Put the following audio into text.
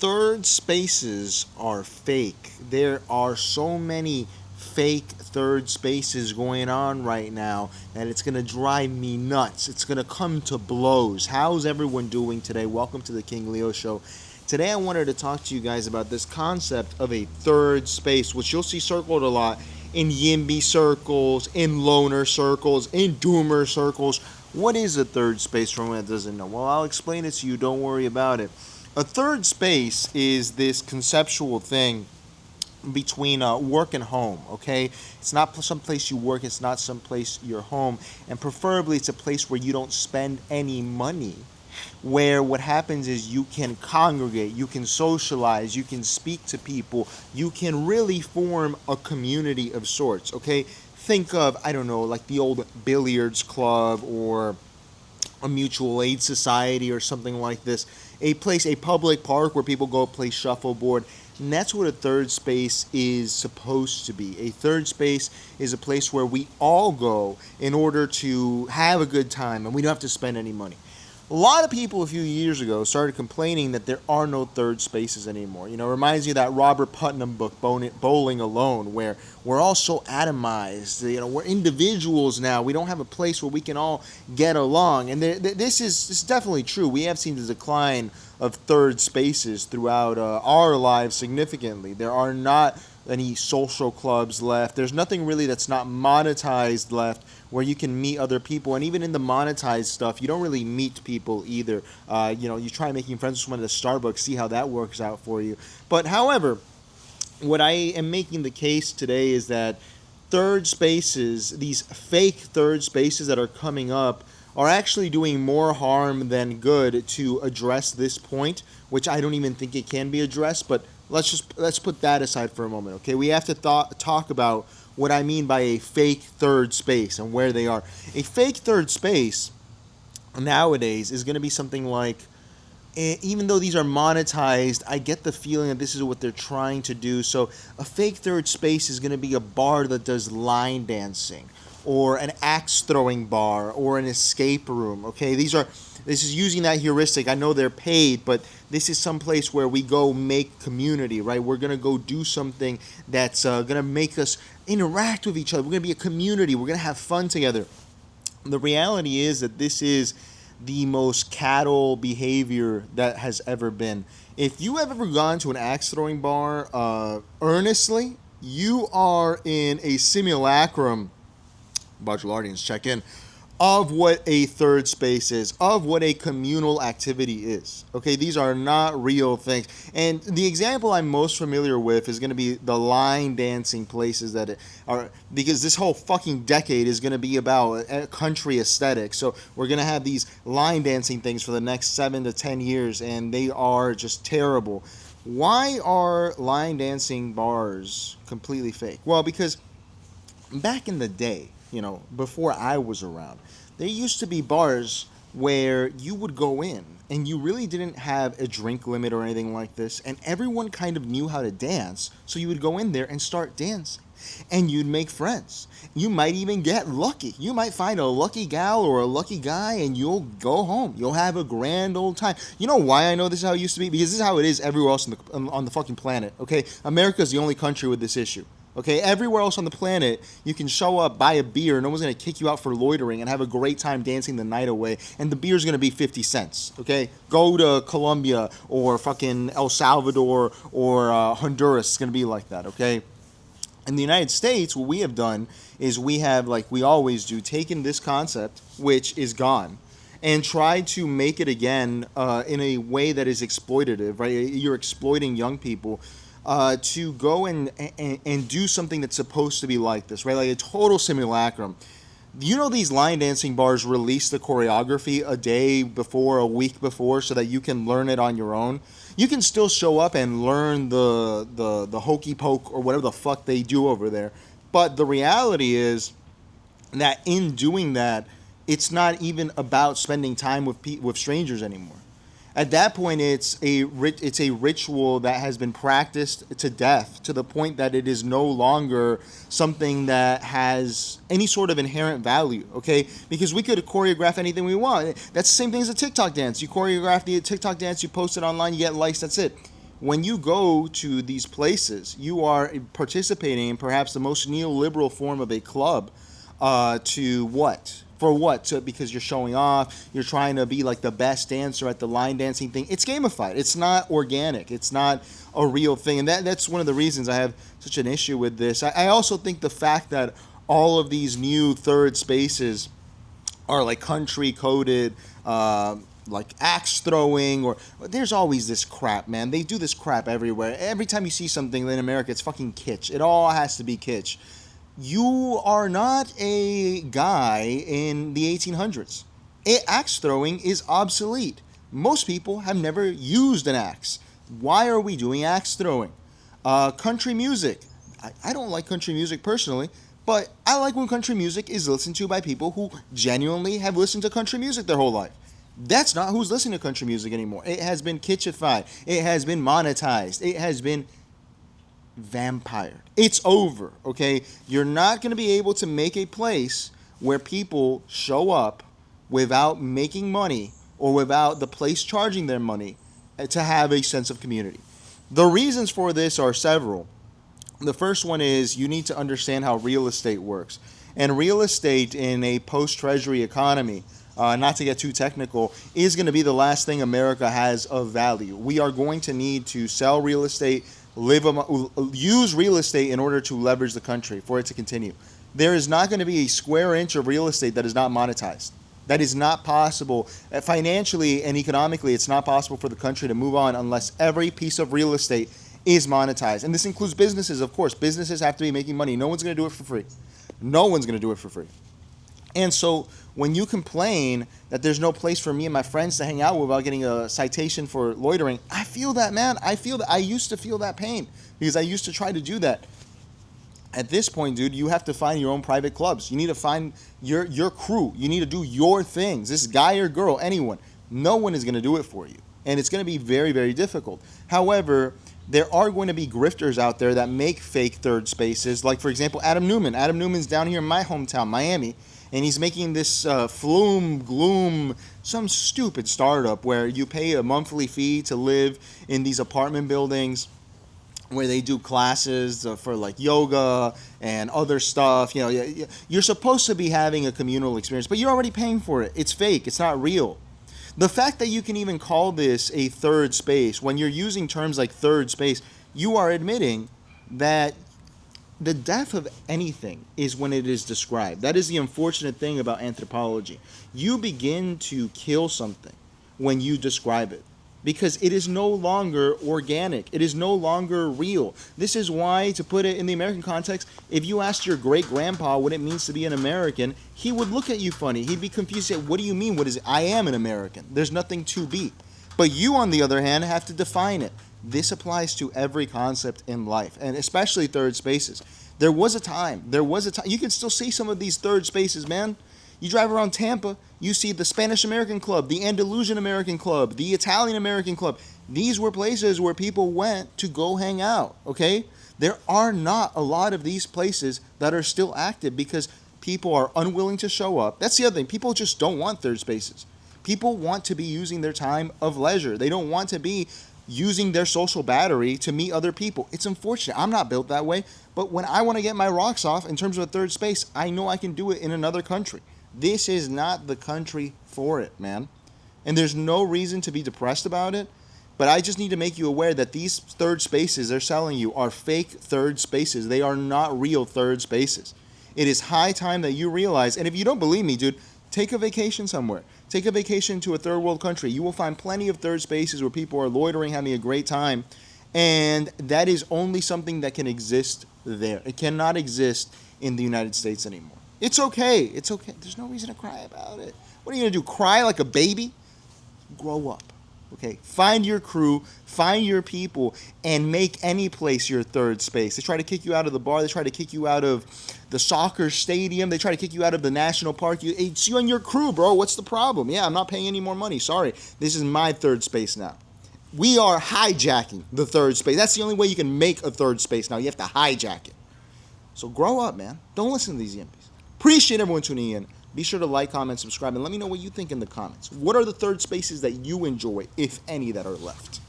third spaces are fake. There are so many fake third spaces going on right now that it's going to drive me nuts. It's going to come to blows. How's everyone doing today? Welcome to the King Leo Show. Today I wanted to talk to you guys about this concept of a third space, which you'll see circled a lot in YIMBY circles, in loner circles, in doomer circles. What is a third space for anyone that doesn't know? Well, I'll explain it to you. Don't worry about it. A third space is this conceptual thing between work and home, okay? It's not someplace you work, it's not someplace you're home, and preferably it's a place where you don't spend any money, where what happens is you can congregate, you can socialize, you can speak to people, you can really form a community of sorts, okay? Think of, I don't know, like the old billiards club or a mutual aid society or something like this. A place, a public park where people go play shuffleboard. And that's what a third space is supposed to be. A third space is a place where we all go in order to have a good time and we don't have to spend any money. A lot of people a few years ago started complaining that there are no third spaces anymore. You know, it reminds me of that Robert Putnam book, Bowling Alone, where we're all so atomized. You know, we're individuals now. We don't have a place where we can all get along. And this is definitely true. We have seen the decline of third spaces throughout our lives significantly. There are not any social clubs left. There's nothing really that's not monetized left where you can meet other people. And even in the monetized stuff, you don't really meet people either. You try making friends with someone at a Starbucks, see how that works out for you. But however, what I am making the case today is that third spaces, these fake third spaces that are coming up, are actually doing more harm than good to address this point, which I don't even think it can be addressed. But let's put that aside for a moment, okay? We have to talk about what I mean by a fake third space and where they are. A fake third space nowadays is going to be something like, even though these are monetized, I get the feeling that this is what they're trying to do. So a fake third space is going to be a bar that does line dancing, or an axe throwing bar, or an escape room, okay? This is using that heuristic. I know they're paid, but this is some place where we go make community, right? We're going to go do something that's going to make us interact with each other. We're going to be a community. We're going to have fun together. The reality is that this is the most cattle behavior that has ever been. If you have ever gone to an axe throwing bar earnestly, you are in a simulacrum. Bachelardians check in, of what a third space is, of what a communal activity is. Okay, these are not real things. And the example I'm most familiar with is going to be the line dancing places that are, because this whole fucking decade is going to be about a country aesthetic. So we're going to have these line dancing things for the next 7 to 10 years, and they are just terrible. Why are line dancing bars completely fake? Well, because back in the day, before I was around, there used to be bars where you would go in and you really didn't have a drink limit or anything like this, and everyone kind of knew how to dance, so you would go in there and start dancing, and you'd make friends. You might even get lucky. You might find a lucky gal or a lucky guy, and you'll go home. You'll have a grand old time. You know why I know this is how it used to be? Because this is how it is everywhere else on the fucking planet, okay? America's the only country with this issue. Okay, everywhere else on the planet, you can show up, buy a beer, no one's going to kick you out for loitering, and have a great time dancing the night away, and the beer's going to be 50 cents, okay? Go to Colombia or fucking El Salvador or Honduras, it's going to be like that, okay? In the United States, what we have done is we have, like we always do, taken this concept, which is gone, and tried to make it again in a way that is exploitative, right? You're exploiting young people to go and do something that's supposed to be like this, right? Like a total simulacrum. You know, these line dancing bars release the choreography a day before, a week before, so that you can learn it on your own. You can still show up and learn the hokey poke or whatever the fuck they do over there. But the reality is that in doing that, it's not even about spending time with strangers anymore. At that point, it's a ritual that has been practiced to death, to the point that it is no longer something that has any sort of inherent value, okay? Because we could choreograph anything we want. That's the same thing as a TikTok dance. You choreograph the TikTok dance, you post it online, you get likes, that's it. when you go to these places, you are participating in perhaps the most neoliberal form of a club. To what? For what? Because you're showing off. You're trying to be like the best dancer at the line dancing thing. It's gamified. It's not organic. It's not a real thing. And that's one of the reasons I have such an issue with this. I also think the fact that all of these new third spaces are like country coded, like axe throwing, or there's always this crap, man. They do this crap everywhere. Every time you see something in America, it's fucking kitsch. It all has to be kitsch. You are not a guy in the 1800s. Axe throwing is obsolete. Most people have never used an axe. Why are we doing axe throwing? Country music. I don't like country music personally, but I like when country music is listened to by people who genuinely have listened to country music their whole life. That's not who's listening to country music anymore. It has been kitschified. It has been monetized. It has been vampired. It's over, okay? You're not going to be able to make a place where people show up without making money or without the place charging their money to have a sense of community. The reasons for this are several. The first one is you need to understand how real estate works. And real estate in a post-treasury economy, not to get too technical, is going to be the last thing America has of value. We are going to need to sell real estate, use real estate in order to leverage the country for it to continue. There is not going to be a square inch of real estate that is not monetized. That is not possible. Financially and economically, it's not possible for the country to move on unless every piece of real estate is monetized. And this includes businesses, of course. Businesses have to be making money. No one's going to do it for free. No one's going to do it for free. And so when you complain that there's no place for me and my friends to hang out without getting a citation for loitering, I feel that, man. I feel that. I used to feel that pain because I used to try to do that. At this point, dude, you have to find your own private clubs. You need to find your crew. You need to do your things. This guy or girl, anyone. No one is going to do it for you. And it's going to be very, very difficult. However, there are going to be grifters out there that make fake third spaces. Like, for example, Adam Newman. Adam Newman's down here in my hometown, Miami. And he's making this flume, gloom, some stupid startup where you pay a monthly fee to live in these apartment buildings where they do classes for like yoga and other stuff. You know, you're supposed to be having a communal experience, but you're already paying for it. It's fake. It's not real. The fact that you can even call this a third space, when you're using terms like third space, you are admitting that the death of anything is when it is described. That is the unfortunate thing about anthropology. You begin to kill something when you describe it, because it is no longer organic. It is no longer real. This is why, to put it in the American context, if you asked your great-grandpa what it means to be an American, he would look at you funny. He'd be confused. Say, what do you mean? What is it? I am an American. There's nothing to be. But you, on the other hand, have to define it. This applies to every concept in life, and especially third spaces. There was a time. You can still see some of these third spaces, man. You drive around Tampa, you see the Spanish American Club, the Andalusian American Club, the Italian American Club. These were places where people went to go hang out, okay? There are not a lot of these places that are still active because people are unwilling to show up. That's the other thing. People just don't want third spaces. People want to be using their time of leisure. They don't want to be using their social battery to meet other people. It's unfortunate. I'm not built that way. But when I want to get my rocks off in terms of a third space, I know I can do it in another country. This is not the country for it, man. And there's no reason to be depressed about it. But I just need to make you aware that these third spaces they're selling you are fake third spaces. They are not real third spaces. It is high time that you realize, and if you don't believe me, dude, take a vacation somewhere. Take a vacation to a third world country. You will find plenty of third spaces where people are loitering, having a great time. And that is only something that can exist there. It cannot exist in the United States anymore. It's okay. It's okay. There's no reason to cry about it. What are you going to do? Cry like a baby? Grow up. Okay? Find your crew, find your people, and make any place your third space. They try to kick you out of the bar. They try to kick you out of the soccer stadium. They try to kick you out of the national park. It's you and your crew, bro. What's the problem? Yeah, I'm not paying any more money. Sorry. This is my third space now. We are hijacking the third space. That's the only way you can make a third space now. You have to hijack it. So grow up, man. Don't listen to these yimpies. Appreciate everyone tuning in. Be sure to like, comment, subscribe, and let me know what you think in the comments. What are the third spaces that you enjoy, if any, that are left?